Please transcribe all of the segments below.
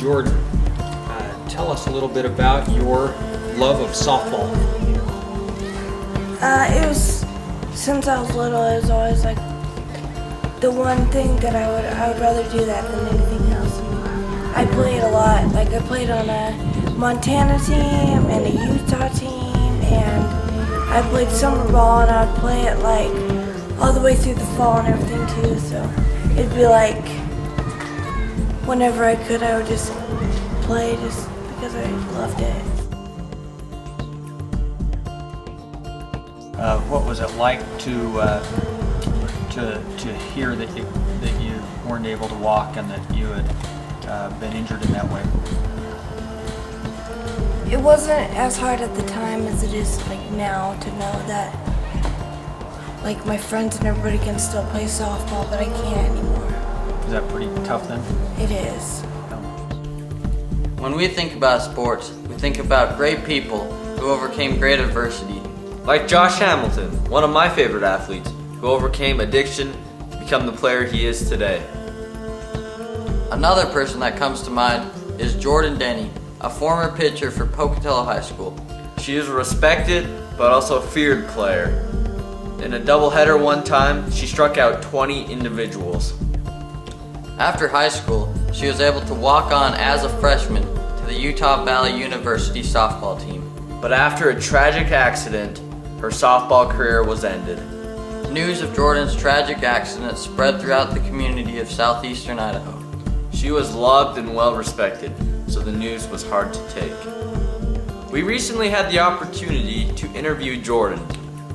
Jordahn, tell us a little bit about your love of softball. It was, since I was little, it was always like the one thing that I would rather do that than anything else. I played a lot. Like I played on a Montana team and a Utah team, and I played summer ball, and I'd play it like all the way through the fall and everything too. So it'd be like whenever I could, I would just play just because I loved it. What was it like to hear that you weren't able to walk and that you had been injured in that way? It wasn't as hard at the time as it is like now to know that like my friends and everybody can still play softball, but I can't anymore. Is that pretty tough then? It is. When we think about sports, we think about great people who overcame great adversity. Like Josh Hamilton, one of my favorite athletes, who overcame addiction to become the player he is today. Another person that comes to mind is Jordahn Denny, a former pitcher for Pocatello High School. She is a respected but also feared player. In a doubleheader one time, she struck out 20 individuals. After high school, she was able to walk on as a freshman to the Utah Valley University softball team. But after a tragic accident, her softball career was ended. News of Jordann's tragic accident spread throughout the community of southeastern Idaho. She was loved and well respected, so the news was hard to take. We recently had the opportunity to interview Jordahn.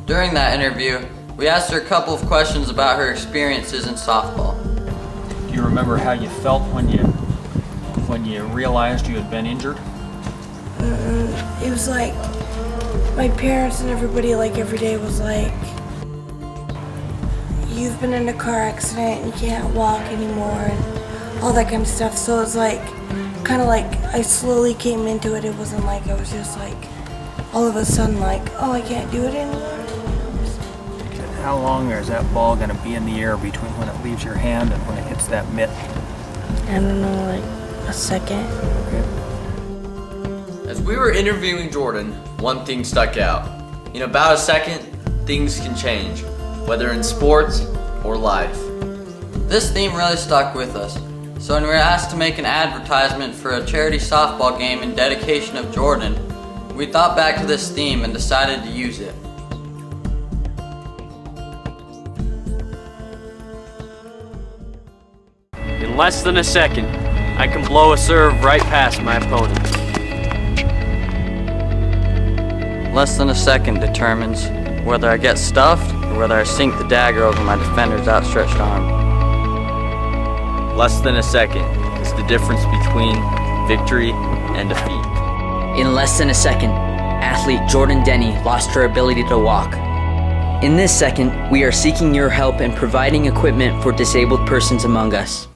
During that interview, we asked her a couple of questions about her experiences in softball. Do you remember how you felt when you realized you had been injured? It was like my parents and everybody like every day was like, you've been in a car accident and you can't walk anymore and all that kind of stuff. So it was like kind of like I slowly came into it. It wasn't like I was just like all of a sudden like, oh, I can't do it anymore. How long is that ball going to be in the air between when it leaves your hand and when it hits that mitt? I don't know, like a second. Okay. As we were interviewing Jordahn, one thing stuck out. In about a second, things can change, whether in sports or life. This theme really stuck with us. So when we were asked to make an advertisement for a charity softball game in dedication of Jordahn, we thought back to this theme and decided to use it. In less than a second, I can blow a serve right past my opponent. Less than a second determines whether I get stuffed or whether I sink the dagger over my defender's outstretched arm. Less than a second is the difference between victory and defeat. In less than a second, athlete Jordahn Denny lost her ability to walk. In this second, we are seeking your help in providing equipment for disabled persons among us.